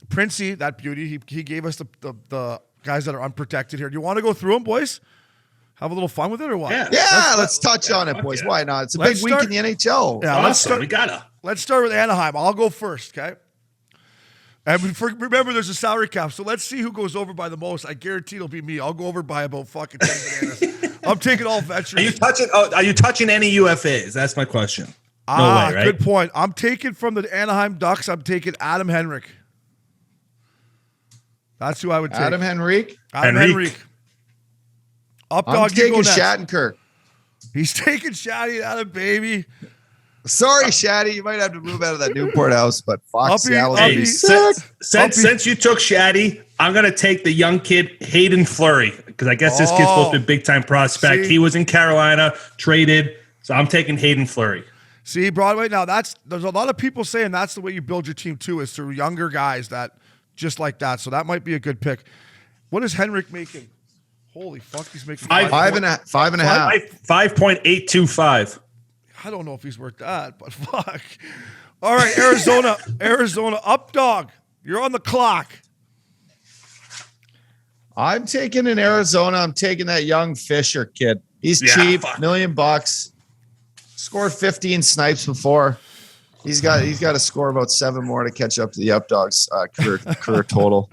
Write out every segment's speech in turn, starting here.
Princey, that beauty, he gave us the guys that are unprotected here. Do you want to go through them, boys? Have a little fun with it or what? Yeah, let's touch on it, boys. Why not? It's a big week in the NHL. Yeah, awesome. Let's start with Anaheim. I'll go first, okay? And remember, there's a salary cap, so let's see who goes over by the most. I guarantee it'll be me. I'll go over by about fucking 10 bananas. I'm taking all veterans. Are you touching any UFAs? That's my question. No way, right? Good point. I'm taking from the Anaheim Ducks. I'm taking Adam Henrik. That's who I would take. Adam Henrik. I'm taking Shattenkirk. He's taking Shaddy out of baby. Sorry, Shaddy. You might have to move out of that Newport house, but fuck, Seattle's since you took Shaddy, I'm going to take the young kid, Hayden Fleury, because I guess this kid's supposed to be a big-time prospect. He was in Carolina, traded, so I'm taking Hayden Fleury. See, Broadway, now there's a lot of people saying that's the way you build your team, too, is through younger guys that just like that, so that might be a good pick. What is Henrik making? Holy fuck, he's making 5.825. I don't know if he's worth that, but fuck. All right, Arizona, up dog. You're on the clock. I'm taking in Arizona. I'm taking that young Fisher kid. He's cheap, $1 million. Scored 15 snipes before. He's got to score about 7 more to catch up to the up dogs career total.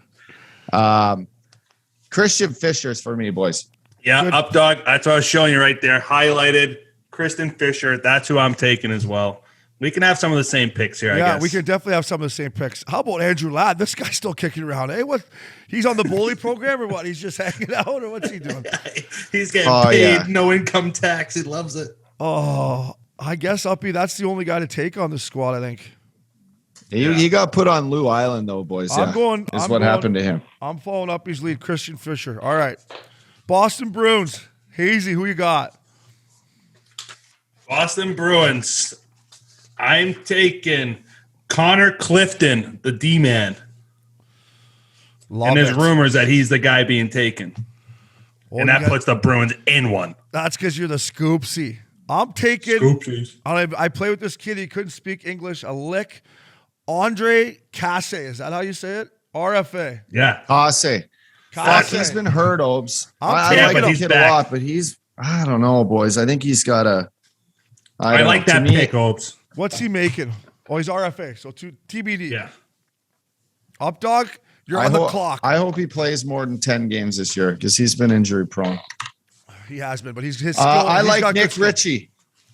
Christian Fisher's for me, boys. Yeah, good. Up dog. That's what I was showing you right there. Highlighted. Christian Fisher. That's who I'm taking as well. We can have some of the same picks here, I guess. Yeah, we can definitely have some of the same picks. How about Andrew Ladd? This guy's still kicking around. Hey, what? He's on the bully program or what? He's just hanging out or what's he doing? He's getting paid, no income tax. He loves it. Oh, I guess Uppy, that's the only guy to take on this squad, I think. He got put on Lou Island, though, boys. Happened to him. I'm following Uppy's lead, Christian Fisher. All right. Boston Bruins. Hazy, who you got? Boston Bruins. I'm taking Connor Clifton, the D-man. And there's rumors that he's the guy being taken. And that puts the Bruins in one. That's because you're the Scoopsy. I'm taking Scoopsies. I play with this kid. He couldn't speak English a lick. Andre Casse. Is that how you say it? RFA. Yeah. Casse. Fuck, he's been hurt, Obes. I like the kid a lot, but I don't know, boys. I think he's got a... I like that pick, Obes. What's he making? Oh, he's RFA, so TBD. Yeah. Up dog, you're on the clock. I hope he plays more than 10 games this year because he's been injury prone. He has been, but his skill. I like Nick Ritchie.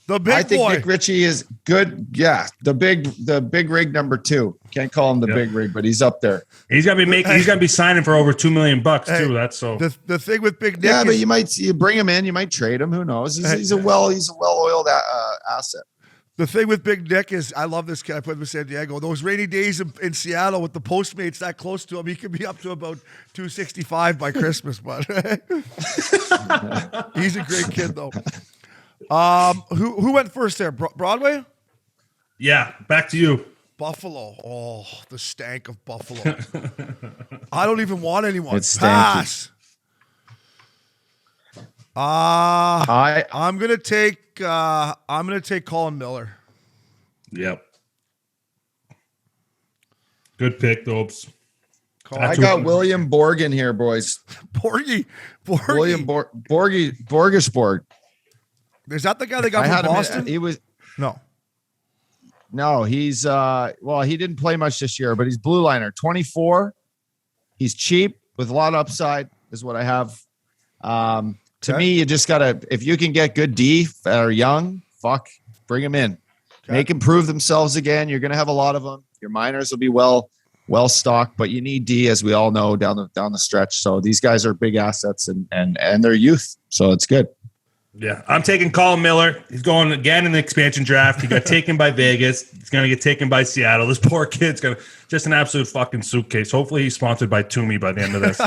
The big I think boy. Nick Ritchie is good. Yeah, the big rig number 2. Can't call him the big rig, but he's up there. He's gonna be signing for over $2 million too. That's so. The thing with Big Nick. Yeah, but you bring him in, you might trade him. Who knows? He's a well-oiled asset. The thing with Big Nick is, I love this kid. I put him in San Diego. Those rainy days in Seattle with the Postmates that close to him, he could be up to about 265 by Christmas. But he's a great kid, though. Who went first there? Broadway? Yeah, back to you. Buffalo. Oh, the stank of Buffalo. I don't even want anyone. It's Pass. I'm gonna take Colin Miller. Yep. Good pick, Dobes. I got William Borgen here, boys. Borgie. William Borgesborg. Is that the guy they got from Boston? He was no. He's he didn't play much this year, but he's blue liner, 24. He's cheap with a lot of upside, is what I have. To me, you just gotta, if you can get good D that are young, bring them in. Okay. Make them prove themselves again. You're gonna have a lot of them. Your minors will be well stocked, but you need D, as we all know, down the stretch. So these guys are big assets and they're youth, so it's good. Yeah, I'm taking Colin Miller. He's going again in the expansion draft. He got taken by Vegas. He's going to get taken by Seattle. This poor kid's going to just an absolute fucking suitcase. Hopefully he's sponsored by Toomey by the end of this.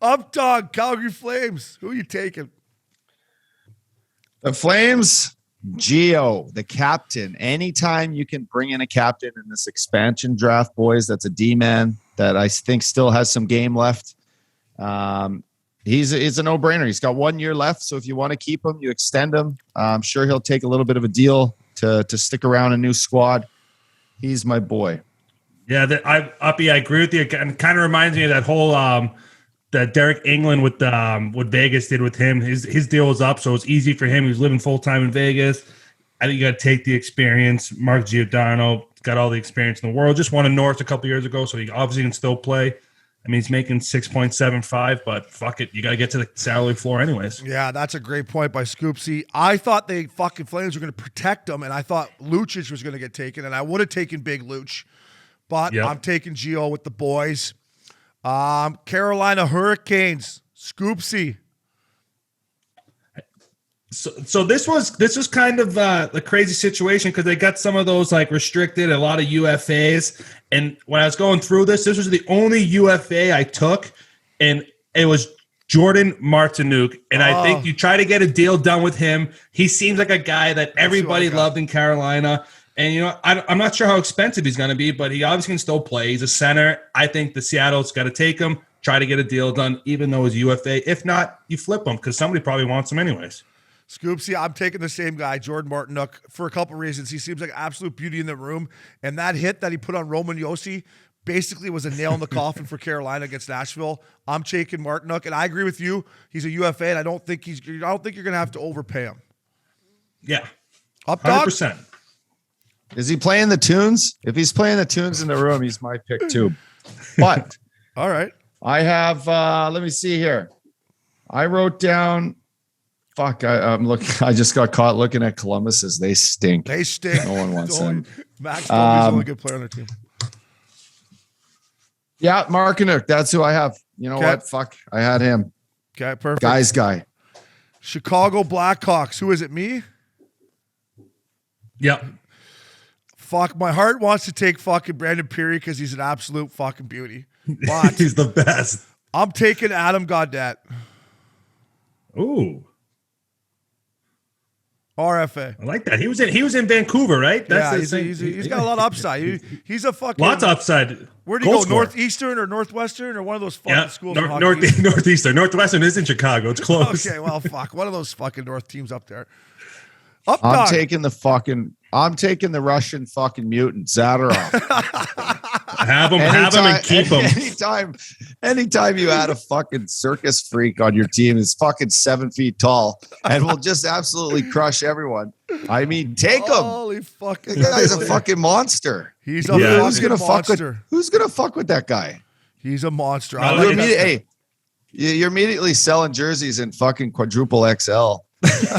Up dog, Calgary Flames. Who are you taking? The Flames, Gio, the captain. Anytime you can bring in a captain in this expansion draft, boys, that's a D-man that I think still has some game left. He's a no-brainer. He's got 1 year left, so if you want to keep him, you extend him. I'm sure he'll take a little bit of a deal to stick around a new squad. He's my boy. Yeah, I agree with you. It kind of reminds me of that whole that Derek England with what Vegas did with him. His deal was up, so it's easy for him. He was living full time in Vegas. I think you got to take the experience. Mark Giordano got all the experience in the world. Just won a North a couple years ago, so he obviously can still play. I mean, he's making 6.75, but fuck it, you got to get to the salary floor anyways. Yeah, that's a great point by Scoopsy. I thought the fucking Flames were going to protect him, and I thought Lucic was going to get taken, and I would have taken Big Luch, but I'm taking Gio with the boys. Carolina Hurricanes, Scoopsy. So this was kind of a crazy situation because they got some of those like restricted, a lot of UFAs. And when I was going through this was the only UFA I took, and it was Jordan Martinook. And I think you try to get a deal done with him. He seems like a guy that everybody loved in Carolina. And, you know, I'm not sure how expensive he's going to be, but he obviously can still play. He's a center. I think the Seattle's got to take him, try to get a deal done, even though he's UFA. If not, you flip him because somebody probably wants him anyways. Scoopsy, I'm taking the same guy, Jordan Martinook, for a couple reasons. He seems like absolute beauty in the room, and that hit that he put on Roman Josi basically was a nail in the coffin for Carolina against Nashville. I'm taking Martinook, and I agree with you. He's a UFA, and I don't think you're going to have to overpay him. Yeah, up dog. 100%. Is he playing the tunes? If he's playing the tunes in the room, he's my pick too. But all right, I have. Let me see here. I wrote down. Fuck, I'm looking. I just got caught looking at Columbus as they stink. They stink. No one wants them. Max Domi's the only good player on their team. Yeah, Martinook. That's who I have. You know what? Fuck, I had him. Okay, perfect. Guy. Chicago Blackhawks. Who is it? Me? Yep. Fuck, my heart wants to take fucking Brandon Peary because he's an absolute fucking beauty. But he's the best. I'm taking Adam Gaudette. Ooh. RFA. I like that. He was in Vancouver, right? That's he's got a lot of upside. He's a fucking lots of upside. Where'd he go? Northeastern or Northwestern or one of those fucking schools? Northeastern. Northwestern is in Chicago. It's close. Okay, well, fuck. One of those fucking North teams up there. I'm taking the Russian fucking mutant Zadorov. Have him and keep him. Anytime you add a fucking circus freak on your team is fucking 7 feet tall and will just absolutely crush everyone. I mean, take him. Holy fucking! The guy's a fucking monster. He's a fucking monster. Who's gonna fuck with that guy? He's a monster. You're immediately selling jerseys in fucking quadruple XL.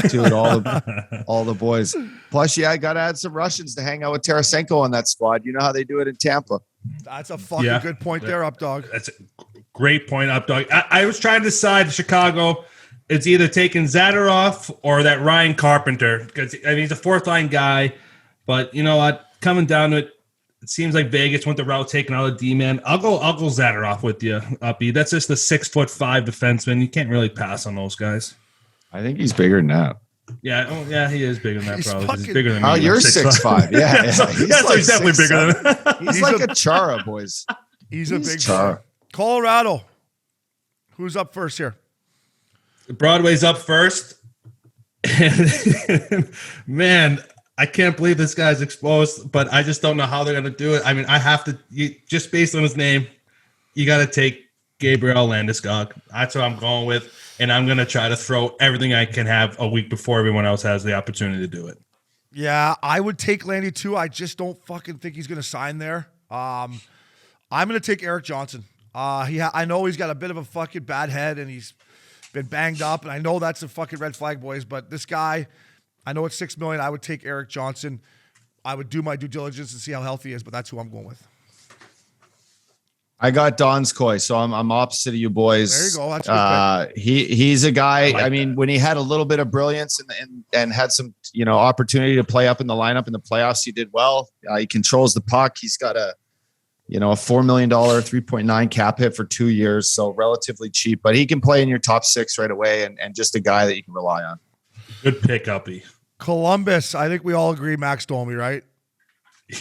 To all the boys. Plus, I got to add some Russians to hang out with Tarasenko on that squad. You know how they do it in Tampa. That's a fucking good point there, up dog. That's a great point, up dog. I was trying to decide Chicago. It's either taking Zadorov or that Ryan Carpenter because he's a fourth line guy. But you know what? Coming down to it, it seems like Vegas went the route taking out a D-man. I'll go Zadorov with you, Uppy. That's just the 6'5" defenseman. You can't really pass on those guys. I think he's bigger than that. Yeah, he is bigger than that. Probably he's bigger than me. Oh, you're 6'5". Yeah, so he's definitely bigger than that. He's like a Chara, boys. He's a big Chara. Colorado. Who's up first here? Broadway's up first. Man, I can't believe this guy's exposed, but I just don't know how they're going to do it. I mean, I have to just based on his name, you got to take Gabriel Landeskog. That's what I'm going with. And I'm going to try to throw everything I can have a week before everyone else has the opportunity to do it. Yeah, I would take Landy too. I just don't fucking think he's going to sign there. I'm going to take Eric Johnson. I know he's got a bit of a fucking bad head and he's been banged up. And I know that's a fucking red flag, boys. But this guy, I know it's $6 million. I would take Eric Johnson. I would do my due diligence and see how healthy he is, but that's who I'm going with. I got Donskoy, so I'm opposite of you boys. There you go. That's a good pick. He's a guy. I mean, when he had a little bit of brilliance and had some opportunity to play up in the lineup in the playoffs, he did well. He controls the puck. He's got a $4 million, 3.9 cap hit for 2 years, so relatively cheap. But he can play in your top six right away, and just a guy that you can rely on. Good pick, Uppy. Columbus. I think we all agree Max Domi, right?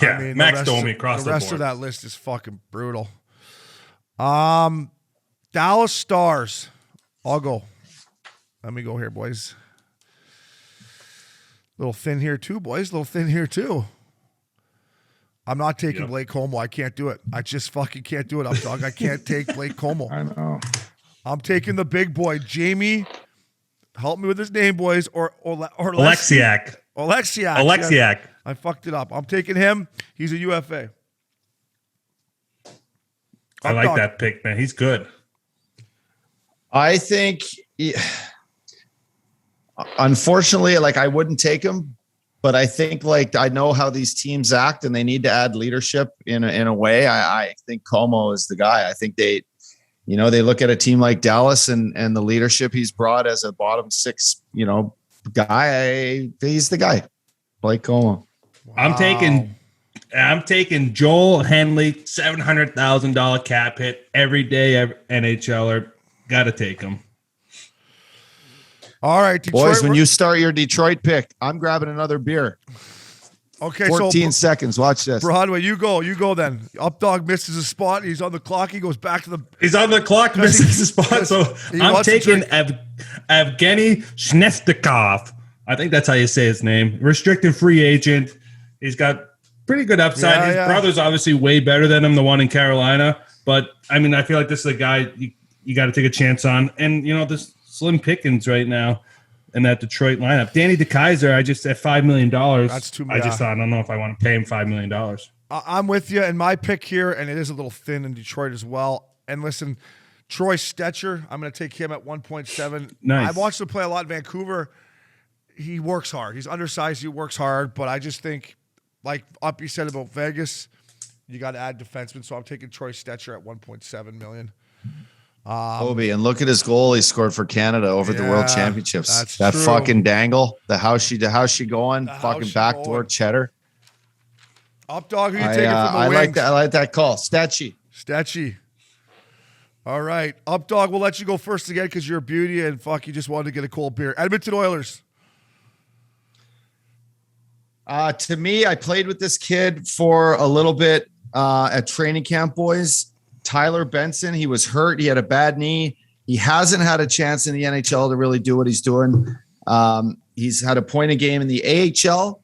Yeah, I mean, Max Domi across the board. The rest of that list is fucking brutal. Dallas Stars. I'll go. Let me go here, boys. Little thin here too, boys. Little thin here too. I'm not taking Blake Como. I can't do it. I just fucking can't do it, up dog. I can't take Blake Como. I know. I'm taking the big boy, Jamie. Help me with his name, boys. Or Oleksiak. Oleksiak. Yeah, I fucked it up. I'm taking him. He's a UFA. I like that pick, man. He's good. I think, unfortunately, like I wouldn't take him, but I think like I know how these teams act and they need to add leadership in a way. I think Como is the guy. I think they look at a team like Dallas and the leadership he's brought as a bottom 6, guy. He's the guy. Blake Como. Wow. I'm taking Joel Henley, $700,000 cap hit every day. NHLer, got to take him. All right, Detroit, boys. When you start your Detroit pick, I'm grabbing another beer. Okay, 14 seconds. Watch this. Broadway, you go then. Updog misses a spot. He's on the clock. He goes back to the. He's on the clock, misses a spot. So I'm taking Evgeny Shnestikov. I think that's how you say his name. Restricted free agent. He's got pretty good upside. His brother's obviously way better than him, the one in Carolina. But I mean, I feel like this is a guy you got to take a chance on. And this slim pickings right now in that Detroit lineup. Danny DeKeyser, I just at $5 million. That's too much. I just thought, I don't know if I want to pay him $5 million. I'm with you. And my pick here, and it is a little thin in Detroit as well. And listen, Troy Stetcher, I'm going to take him at 1.7. Nice. I've watched him play a lot in Vancouver. He works hard. He's undersized. He works hard. But I just think, like Uppy said about Vegas, you got to add defensemen. So I'm taking Troy Stetcher at 1.7 million. Obi, and look at his goal he scored for Canada over the World Championships. That true. fucking dangle, the how's she going, fucking backdoor cheddar. Up dog, who you taking from the wings? I like that call. Stetchy. All right. Up dog, we'll let you go first again because you're a beauty and you just wanted to get a cold beer. Edmonton Oilers. To me, I played with this kid for a little bit at training camp, boys. Tyler Benson, he was hurt. He had a bad knee. He hasn't had a chance in the NHL to really do what he's doing. He's had a point a game in the AHL.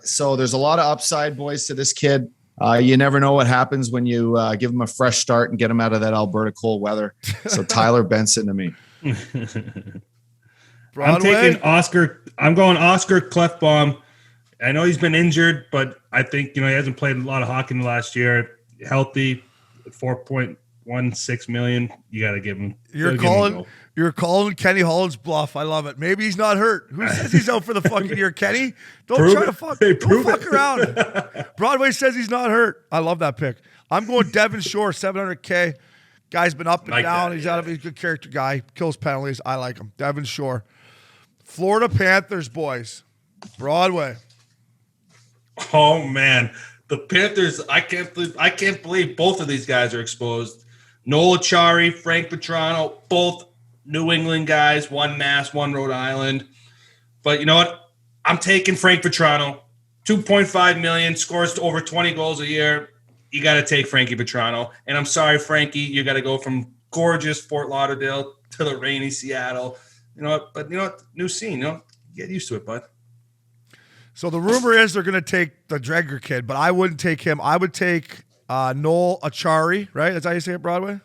So there's a lot of upside, boys, to this kid. You never know what happens when you give him a fresh start and get him out of that Alberta cold weather. So Tyler Benson to me. I'm taking Oscar. I'm going Oscar Klefbom. I know he's been injured, but I think, he hasn't played a lot of hockey in the last year. Healthy. $4.16 million. You got to give him. You're calling Kenny Holland's bluff. I love it. Maybe he's not hurt. Who says he's out for the fucking year, Kenny? Don't fuck around. Broadway says he's not hurt. I love that pick. I'm going Devin Shore, $700K. Guy's been up and down. He's he's a good character guy. Kills penalties. I like him. Devin Shore. Florida Panthers, boys. Broadway. Oh man. The Panthers, I can't believe both of these guys are exposed. Noel Acciari, Frank Petrano, both New England guys, one Mass, one Rhode Island. But you know what? I'm taking Frank Petrano. $2.5 million, scores over 20 goals a year. You got to take Frankie Petrano. And I'm sorry, Frankie, you got to go from gorgeous Fort Lauderdale to the rainy Seattle. You know what? But you know what? New scene, get used to it, bud. So the rumor is they're going to take the Dreger kid, but I wouldn't take him. I would take Noel Acciari, right? That's how you say it, Broadway?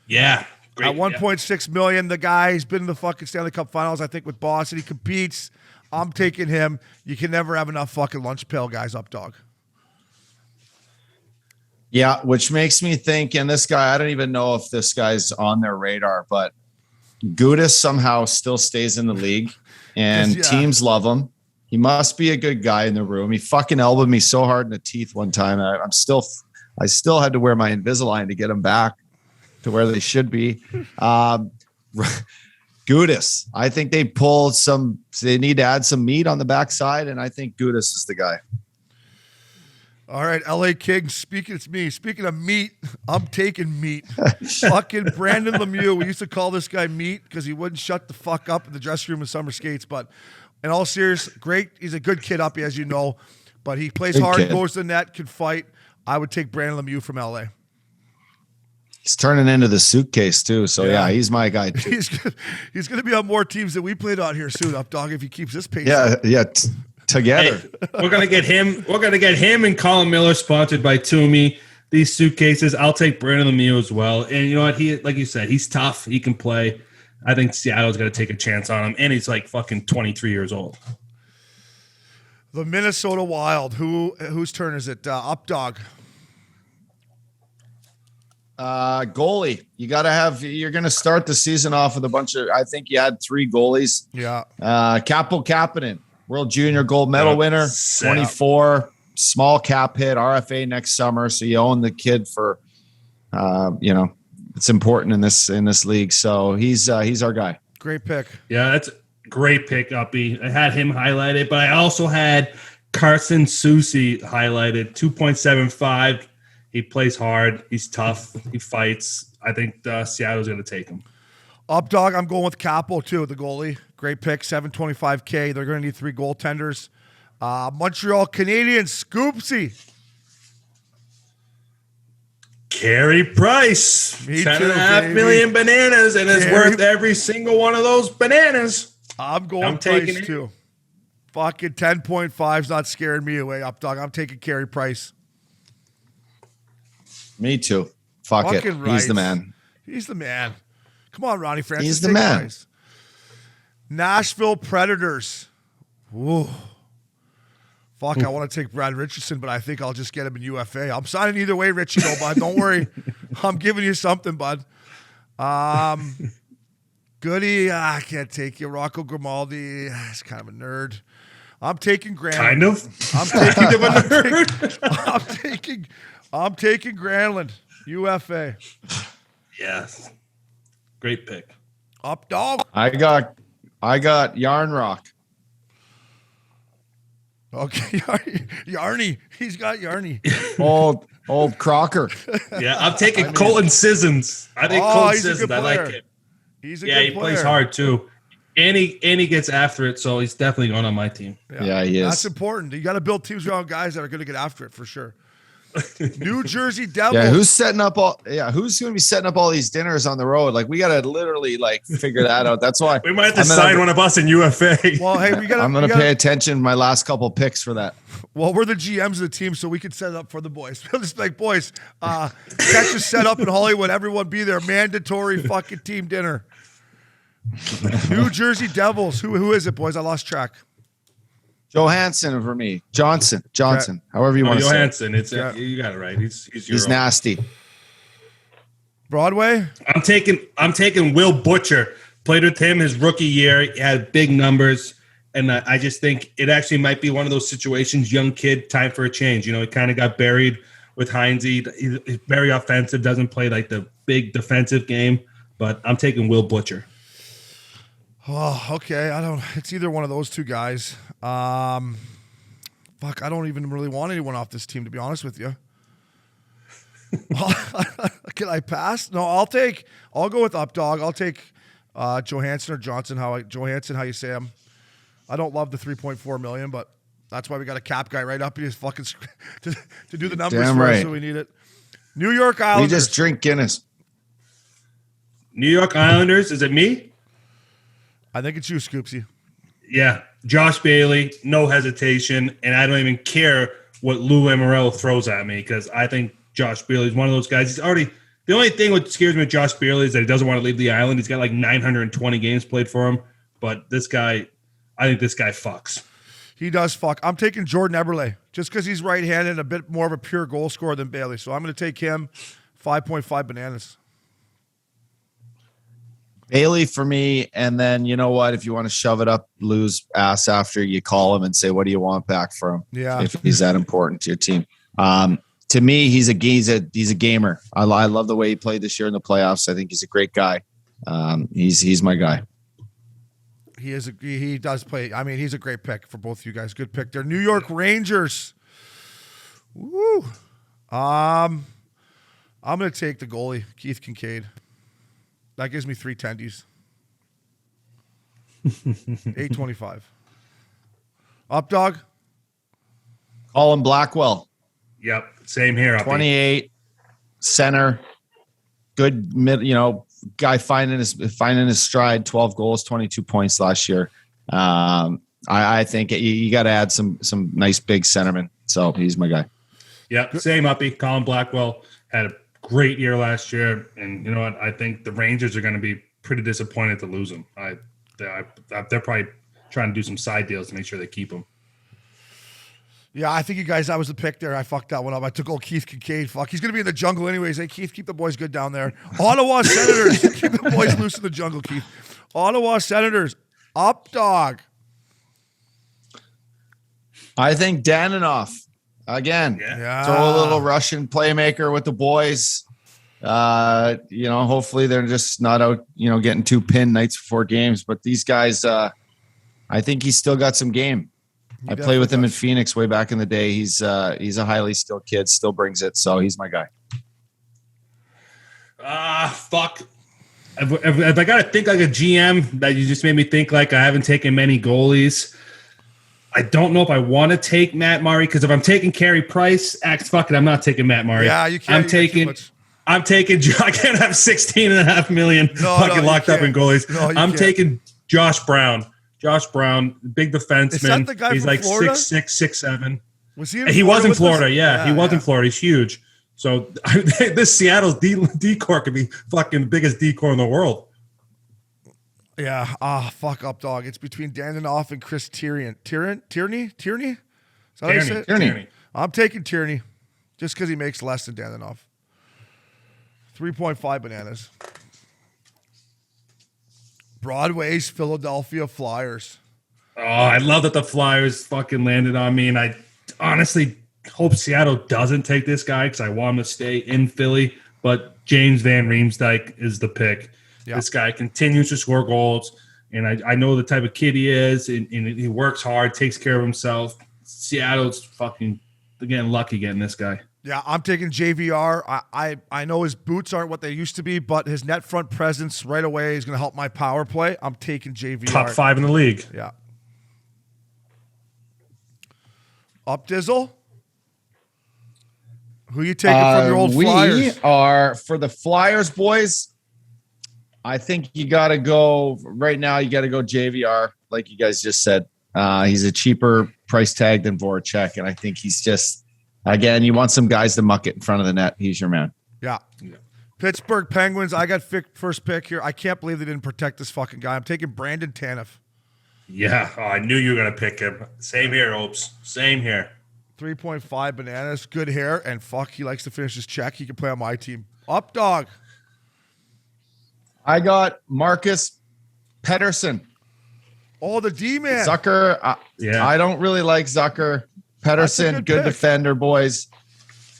Yeah. Great. At $1.6 million, the guy, he's been in the fucking Stanley Cup Finals, I think, with Boston. He competes. I'm taking him. You can never have enough fucking lunch pail guys up, dog. Yeah, which makes me think, and this guy, I don't even know if this guy's on their radar, but Gudas somehow still stays in the league, and teams love him. He must be a good guy in the room. He fucking elbowed me so hard in the teeth one time. I still had to wear my Invisalign to get him back to where they should be. Gudas, I think they need to add some meat on the backside, and I think Gudas is the guy. All right, LA Kings, speaking of meat, I'm taking meat. Fucking Brandon Lemieux. We used to call this guy meat because he wouldn't shut the fuck up in the dressing room in summer skates, but in all seriousness, great. He's a good kid, Uppy, as you know, but he plays good hard, kid. goes to the net, can fight. I would take Brandon Lemieux from LA. He's turning into the suitcase too, so yeah he's my guy too. He's going to be on more teams than we played on here soon, up dog, if he keeps this pace. Yeah. together. Hey, we're gonna get him. We're gonna get him and Colin Miller sponsored by Toomey. These suitcases. I'll take Brandon Lemieux as well. And you know what? He, like you said, he's tough. He can play. I think Seattle's gonna take a chance on him, and he's like fucking 23 years old. The Minnesota Wild. Whose turn is it? Up dog. Goalie. You got to have. You're going to start the season off with a bunch of. I think you had 3 goalies. Yeah. Kaapo Kapanen, World Junior Gold Medal winner, 24, small cap hit, RFA next summer. So you own the kid for, it's important in this league. So he's our guy. Great pick. Yeah, that's a great pick, Uppy. I had him highlighted, but I also had Carson Soucy highlighted, 2.75. He plays hard. He's tough. He fights. I think Seattle's going to take him. Up dog, I'm going with Capo too, the goalie. Great pick, $725K. They're going to need 3 goaltenders. Montreal Canadiens, Scoopsy. Carey Price. Me 10.5 too, million bananas, and it's worth every single one of those bananas. I'm going Price too. Fucking 10.5's not scaring me away, Up dog. I'm taking Carey Price. Me too. Fuck it. Right. He's the man. He's the man. Come on, Ronnie Francis. He's the man. Price. Nashville Predators. Whoa. Fuck, I want to take Brad Richardson, but I think I'll just get him in UFA. I'm signing either way, Richie, though, bud. Don't worry. I'm giving you something, bud. Goody, I can't take you. Rocco Grimaldi, he's kind of a nerd. I'm taking Granlund. Kind of? I'm taking Granlund, UFA. Yes. Great pick. Up dog. I got Yarn Rock. Okay, Yarny. He's got Yarny. Old Crocker. Yeah, I'm taking Colton Sissons. I think Colton Sissons. I like it. He's a good player. He plays hard too. And he gets after it, so he's definitely going on my team. Yeah, he is. That's important. You got to build teams around guys that are going to get after it for sure. New Jersey Devils. Yeah, who's going to be setting up all these dinners on the road? Like, we got to literally figure that out. That's why we might have to sign one of us in UFA. Well, hey, I'm going to pay attention to my last couple picks for that. Well, we're the GMs of the team, so we can set it up for the boys. We'll just like, boys, catch a set up in Hollywood. Everyone be there. Mandatory fucking team dinner. New Jersey Devils. Who is it, boys? I lost track. Johansson for me. Johnson. However you want to say it. Johansson. You got it right. He's nasty. Broadway. I'm taking Will Butcher. Played with him his rookie year. He had big numbers. And I just think it actually might be one of those situations, young kid, time for a change. He kind of got buried with Heinze. He's very offensive, doesn't play like the big defensive game. But I'm taking Will Butcher. Oh, okay. It's either one of those two guys. Fuck, I don't even really want anyone off this team, to be honest with you. Can I pass? No, I'll go with Up Dog. I'll take Johansson or Johnson. Johansson, how you say him? I don't love the $3.4 million, but that's why we got a cap guy right up. He just fucking to do the numbers Damn for right. us, so we need it. New York Islanders. We just drink Guinness. New York Islanders. Is it me? I think it's you, Scoopsy. Yeah, Josh Bailey, no hesitation, and I don't even care what Lou Lamoriello throws at me because I think Josh Bailey is one of those guys. The only thing that scares me with Josh Bailey is that he doesn't want to leave the island. He's got like 920 games played for him, but this guy, I think this guy fucks. He does fuck. I'm taking Jordan Eberle just because he's right-handed and a bit more of a pure goal scorer than Bailey, so I'm going to take him. 5.5 bananas. Bailey for me, and then you know what? If you want to shove it up Lou's ass after, you call him and say, "What do you want back from him?" Yeah, if he's that important to your team. To me, he's a gamer. I love the way he played this year in the playoffs. I think he's a great guy. He's my guy. He does play. I mean, he's a great pick for both of you guys. Good pick there. New York Rangers. Woo. I'm going to take the goalie, Keith Kincaid. That gives me 3 tendies. 8.25. Up dog. Colin Blackwell. Yep, same here. 28 center. Good mid. Guy finding his stride. 12 goals, 22 points last year. I I think you got to add some nice big centermen. So he's my guy. Yeah, same uppy. Colin Blackwell had a great year last year, and you know what? I think the Rangers are going to be pretty disappointed to lose him. They're probably trying to do some side deals to make sure they keep him. Yeah, I think you guys, that was the pick there. I fucked that one up. I took old Keith Kincaid. Fuck, he's going to be in the jungle anyways. Hey, Keith, keep the boys good down there. Ottawa Senators. Keep the boys loose in the jungle, Keith. Ottawa Senators. Up, dog. I think Daninoff. Again, throw a little Russian playmaker with the boys. Hopefully they're just not out, getting too pinned nights before games. But these guys, I think he's still got some game. I played with him in Phoenix way back in the day. He's a highly skilled kid, still brings it. So he's my guy. Fuck. If I got to think like a GM, that you just made me think like I haven't taken many goalies. I don't know if I want to take Matt Murray, because if I'm taking Carey Price, fuck it, I'm not taking Matt Murray. Yeah, you can't. I can't have 16.5 million locked up in goalies. No, I'm taking Josh Brown. Josh Brown, big defenseman. Is that the guy He's from like Florida? 6'6", 6'7". Was he? He was in Florida. Yeah, he was in Florida. He's huge. So this Seattle's D-core could be fucking the biggest D-core in the world. Yeah. Fuck up, dog. It's between Daninoff and Chris Tierney. Tierney? Is that how you say it? Tierney. I'm taking Tierney just because he makes less than Daninoff. 3.5 bananas. Broadway's Philadelphia Flyers. Oh, I love that the Flyers fucking landed on me, and I honestly hope Seattle doesn't take this guy because I want him to stay in Philly, but James Van Riemsdyk is the pick. Yeah. This guy continues to score goals, and I know the type of kid he is, and he works hard, takes care of himself. Seattle's fucking, again, lucky getting this guy. Yeah, I'm taking JVR. I know his boots aren't what they used to be, but his net front presence right away is going to help my power play. I'm taking JVR. Top 5 in the league. Yeah. Up, Dizzle? Who you taking from your old Flyers? We are, for the Flyers, boys, I think you got to go, right now, you got to go JVR, like you guys just said. He's a cheaper price tag than Voracek, and I think he's just, again, you want some guys to muck it in front of the net. He's your man. Yeah. Pittsburgh Penguins, I got first pick here. I can't believe they didn't protect this fucking guy. I'm taking Brandon Tanev. Yeah, I knew you were going to pick him. Same here, Opes. Same here. 3.5 bananas, good hair, and fuck, he likes to finish his check. He can play on my team. Up, dog. I got Marcus Pettersson. Oh, the D-man. Zucker. I don't really like Zucker. Pettersson, good defender, boys.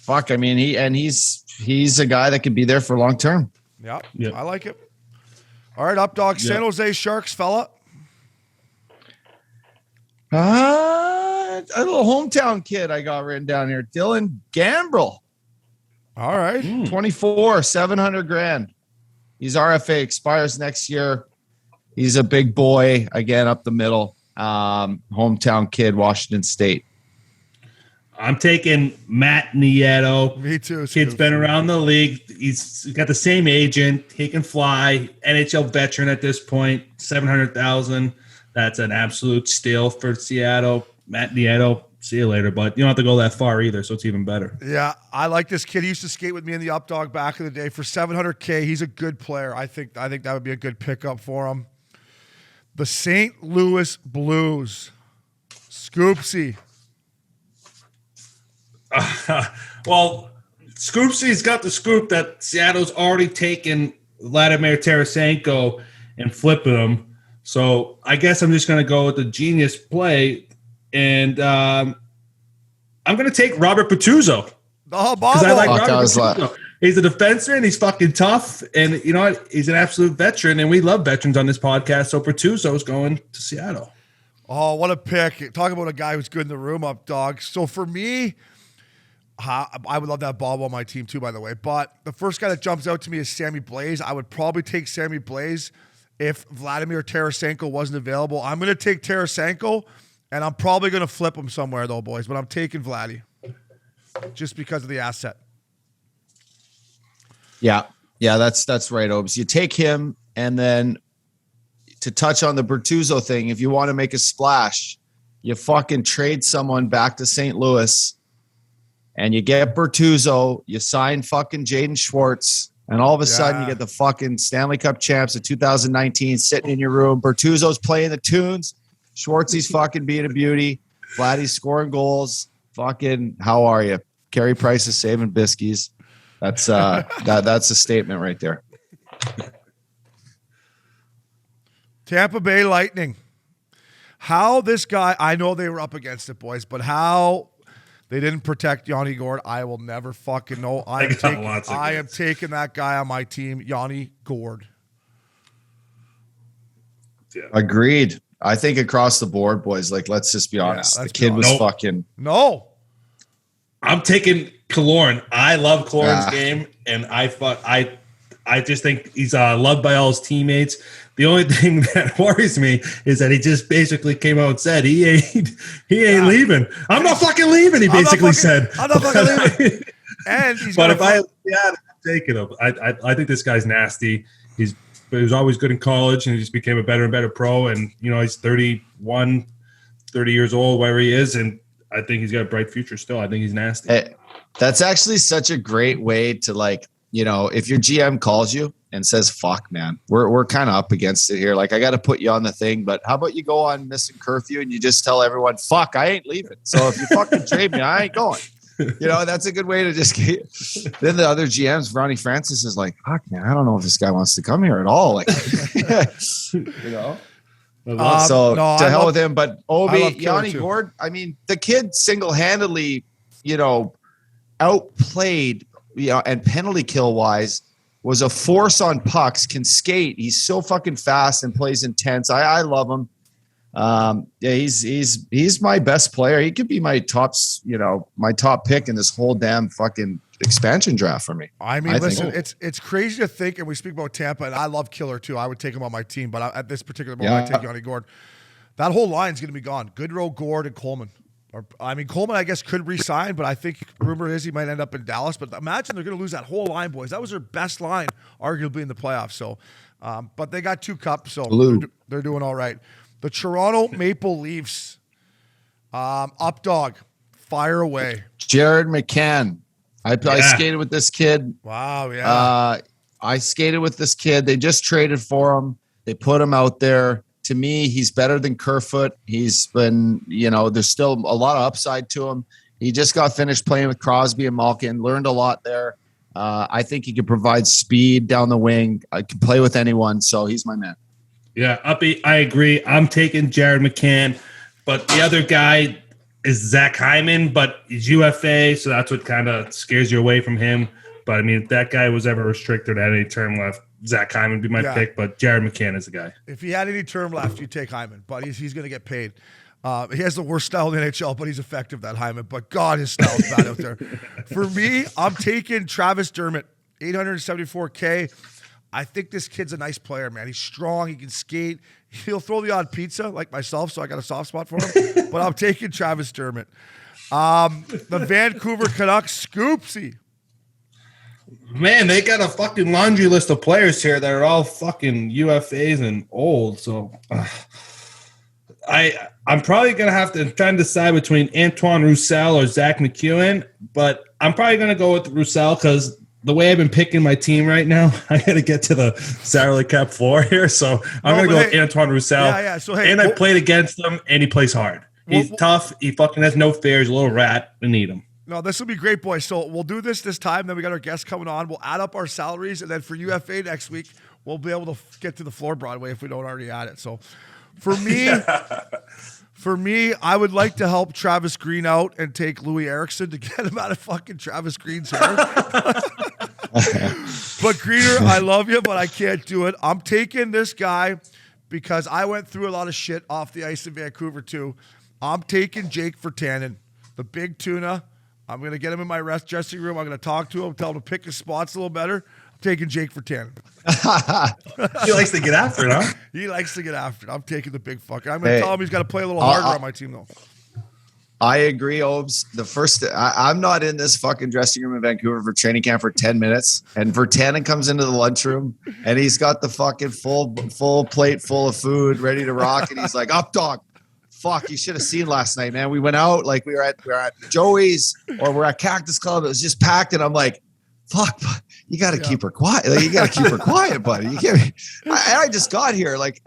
Fuck, I mean, he's a guy that could be there for long term. Yeah, I like it. All right, up, dog. San Jose Sharks, fella. A little hometown kid I got written down here. Dylan Gambrell. All right. 24, 700 grand. He's RFA, expires next year. He's a big boy, again, up the middle. Hometown kid, Washington State. I'm taking Matt Nieto. Me too. Kid's been around the league. He's got the same agent. He can fly. NHL veteran at this point. $700,000. That's an absolute steal for Seattle. Matt Nieto. See you later, but you don't have to go that far either, so it's even better. Yeah, I like this kid. He used to skate with me in the Up Dog back in the day. For $700K, he's a good player. I think that would be a good pickup for him. The St. Louis Blues. Scoopsy. Well, Scoopsy's got the scoop that Seattle's already taken Vladimir Tarasenko and flipping him. So I guess I'm just going to go with the genius play. And I'm going to take Robert Patuzzo. Oh, because I like Robert Patuzzo. He's a defenseman. He's fucking tough. And you know what? He's an absolute veteran. And we love veterans on this podcast. So Patuzzo is going to Seattle. Oh, what a pick. Talk about a guy who's good in the room, Up Dog. So for me, I would love that Bob on my team too, by the way. But the first guy that jumps out to me is Sammy Blais. I would probably take Sammy Blais if Vladimir Tarasenko wasn't available. I'm going to take Tarasenko. And I'm probably going to flip him somewhere, though, boys. But I'm taking Vladdy just because of the asset. Yeah, that's right, Obes. You take him, and then to touch on the Bertuzzo thing, if you want to make a splash, you fucking trade someone back to St. Louis and you get Bertuzzo, you sign fucking Jaden Schwartz, and all of a sudden you get the fucking Stanley Cup champs of 2019 sitting in your room. Bertuzzo's playing the tunes. Schwartzy's fucking being a beauty. Vladdy's scoring goals. Fucking, how are you? Carey Price is saving biscuits. That's that's a statement right there. Tampa Bay Lightning. How this guy, I know they were up against it, boys, but how they didn't protect Yanni Gord, I will never fucking know. I am taking that guy on my team, Yanni Gord. Yeah. Agreed. I think across the board, boys, like, let's just be honest. The kid was fucking. No. I'm taking Killorn. I love Killorn's game, and I just think he's loved by all his teammates. The only thing that worries me is that he just basically came out and said he ain't leaving. I'm not fucking leaving. He basically said, "I'm not fucking leaving." And but if I'm taking him. I think this guy's nasty. He was always good in college, and he just became a better and better pro. And he's 30 years old, wherever he is, and I think he's got a bright future still. I think he's nasty. That's actually such a great way to, like, if your GM calls you and says, fuck, man, we're kind of up against it here. Like, I got to put you on the thing, but how about you go on Missin Curfew and you just tell everyone, fuck, I ain't leaving. So if you fucking trade me, I ain't going. That's a good way to just get. Then the other GMs, Ronnie Francis is like, fuck, man, I don't know if this guy wants to come here at all. Like, So to hell with him. But Obi, Yanni Gord, I mean, the kid single-handedly, outplayed, and penalty kill wise, was a force on pucks, can skate. He's so fucking fast and plays intense. I love him. He's my best player. He could be my top pick in this whole damn fucking expansion draft for me. I mean, listen, it's crazy to think, and we speak about Tampa, and I love Killer too. I would take him on my team, but at this particular moment, I take Yanni Gord. That whole line's going to be gone. Goodrow, Gord, and Coleman. Coleman, I guess, could re-sign, but I think rumor is he might end up in Dallas. But imagine they're going to lose that whole line, boys. That was their best line, arguably, in the playoffs. So, but they got 2 cups, so they're doing all right. The Toronto Maple Leafs, up dog, fire away. Jared McCann. I skated with this kid. Wow, yeah. I skated with this kid. They just traded for him. They put him out there. To me, he's better than Kerfoot. He's been, there's still a lot of upside to him. He just got finished playing with Crosby and Malkin, learned a lot there. I think he can provide speed down the wing. I can play with anyone, so he's my man. Yeah, Uppy, I agree. I'm taking Jared McCann, but the other guy is Zach Hyman, but he's UFA, so that's what kind of scares you away from him. But, I mean, if that guy was ever restricted at any term left, Zach Hyman would be my pick, but Jared McCann is the guy. If he had any term left, you take Hyman, but he's going to get paid. He has the worst style in the NHL, but he's effective, that Hyman. But, God, his style is bad out there. For me, I'm taking Travis Dermott, $874K. I think this kid's a nice player, man. He's strong. He can skate. He'll throw the odd pizza like myself, so I got a soft spot for him. But I'm taking Travis Dermott. The Vancouver Canucks, Scoopsy. Man, they got a fucking laundry list of players here that are all fucking UFAs and old. So I'm probably going to have to try and decide between Antoine Roussel or Zach McEwen, but I'm probably going to go with Roussel because the way I've been picking my team right now, I got to get to the salary cap floor here. So I'm going to go with Antoine Roussel. Yeah. So, I played against him, and he plays hard. He's tough. He fucking has no fear. He's a little rat. We need him. No, this will be great, boys. So we'll do this time. Then we got our guests coming on. We'll add up our salaries, and then for UFA next week, we'll be able to get to the floor Broadway if we don't already add it. So for me, I would like to help Travis Green out and take Louis Erickson to get him out of fucking Travis Green's hair. But Greener, I love you, but I can't do it. I'm taking this guy because I went through a lot of shit off the ice in Vancouver too. I'm taking Jake Virtanen, the big tuna. I'm going to get him in my dressing room. I'm going to talk to him, tell him to pick his spots a little better. I'm taking Jake Virtanen. He likes to get after it, huh? He likes to get after it. I'm taking the big fucker. I'm going to tell him he's got to play a little harder on my team, though. I agree, Obes. I'm not in this fucking dressing room in Vancouver for training camp for 10 minutes. And Vertanen comes into the lunchroom and he's got the fucking full plate full of food ready to rock. And he's like, up dog. Fuck, you should have seen last night, man. We went out, like we were at Joey's or we're at Cactus Club. It was just packed. And I'm like, fuck, you got to keep her quiet. Like, you got to keep her quiet, buddy. You can't. I just got here. Like,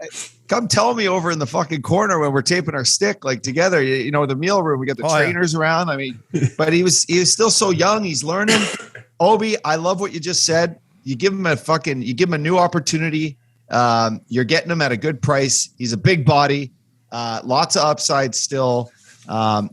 come tell me over in the fucking corner when we're taping our stick, like together. You know, the meal room. We got the trainers around. I mean, but he was still so young. He's learning. Obi, I love what you just said. You give him a new opportunity. You're getting him at a good price. He's a big body. Lots of upside still.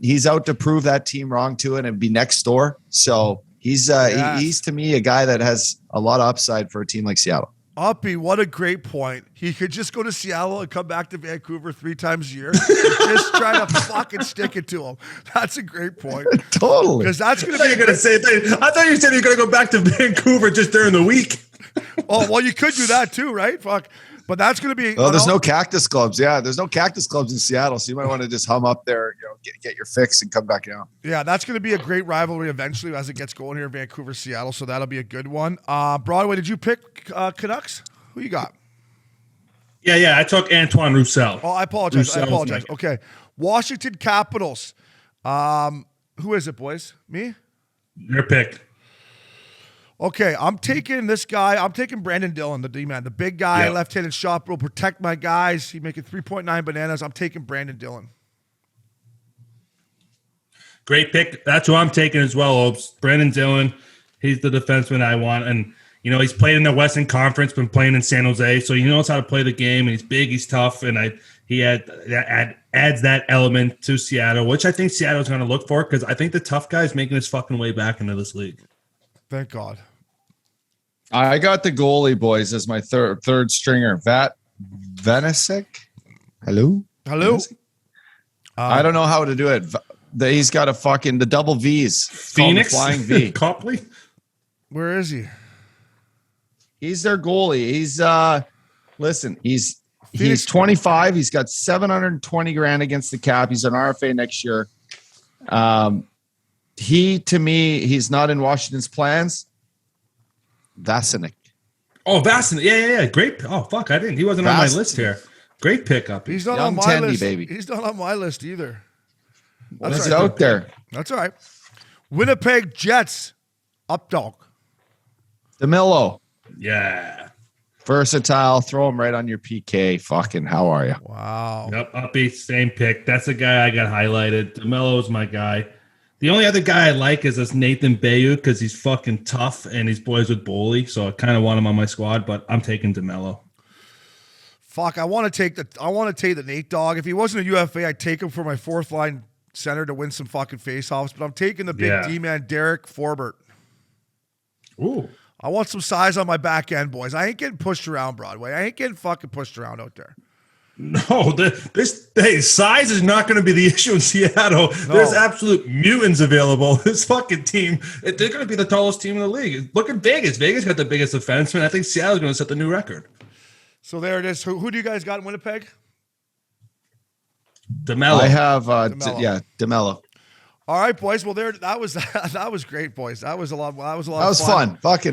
He's out to prove that team wrong to it and be next door. So. He's to me a guy that has a lot of upside for a team like Seattle. Uppy, what a great point. He could just go to Seattle and come back to Vancouver 3 times a year. Just try to fucking stick it to him. That's a great point. Totally. Because that's going to be. You're going to say that. I thought you said you're going to go back to Vancouver just during the week. Oh, well, you could do that too, right? Fuck. But that's going to be. Oh, there's no cactus clubs. Yeah, there's no cactus clubs in Seattle, so you might want to just hum up there, get your fix and come back down. Yeah, that's going to be a great rivalry eventually as it gets going here in Vancouver, Seattle. So that'll be a good one. Broadway, did you pick Canucks? Who you got? Yeah, I took Antoine Roussel. Oh, I apologize. Okay, Washington Capitals. Who is it, boys? Me? Your pick. Okay, I'm taking this guy. I'm taking Brandon Dillon, the D-man, the big guy, left-handed shot, will protect my guys. He's making 3.9 bananas. I'm taking Brandon Dillon. Great pick. That's who I'm taking as well, Obes. Brandon Dillon. He's the defenseman I want. And, he's played in the Western Conference, been playing in San Jose, so he knows how to play the game. And he's big, he's tough, and he adds that element to Seattle, which I think Seattle's going to look for because I think the tough guy is making his fucking way back into this league. Thank God. I got the goalie, boys, as my third stringer. Vanecek. Hello. I don't know how to do it. He's got a fucking the double V's. Phoenix flying V. Copley. Where is he? He's their goalie. He's he's 25. He's got $720,000 against the cap. He's an RFA next year. To me, he's not in Washington's plans. Vasenik. Oh, Vasenik. Yeah. Great. Oh, fuck. I didn't. He wasn't on my list here. Great pickup. He's not Young on my Tandy, list. Baby. He's not on my list either. That's right. Out there. That's all right. Winnipeg Jets. Up dog. DeMillo. Yeah. Versatile. Throw him right on your PK. Fucking how are you? Wow. Yep. Uppy. Same pick. That's the guy I got highlighted. DeMello's my guy. The only other guy I like is this Nathan Bayou because he's fucking tough and he's boys with Boley. So I kind of want him on my squad, but I'm taking DeMello. Fuck, I want to take the Nate dog. If he wasn't a UFA, I'd take him for my fourth line center to win some fucking faceoffs. But I'm taking the big D-man, Derek Forbert. Ooh. I want some size on my back end, boys. I ain't getting pushed around, Broadway. I ain't getting fucking pushed around out there. No, size is not going to be the issue in Seattle. No. There's absolute mutants available. This fucking team, they're going to be the tallest team in the league. Look at Vegas. Vegas got the biggest defenseman. I think Seattle's going to set the new record. So there it is. Who do you guys got in Winnipeg? DeMello. I have, DeMello. All right, boys. Well, that was great, boys. That was a lot. That was fun. Fucking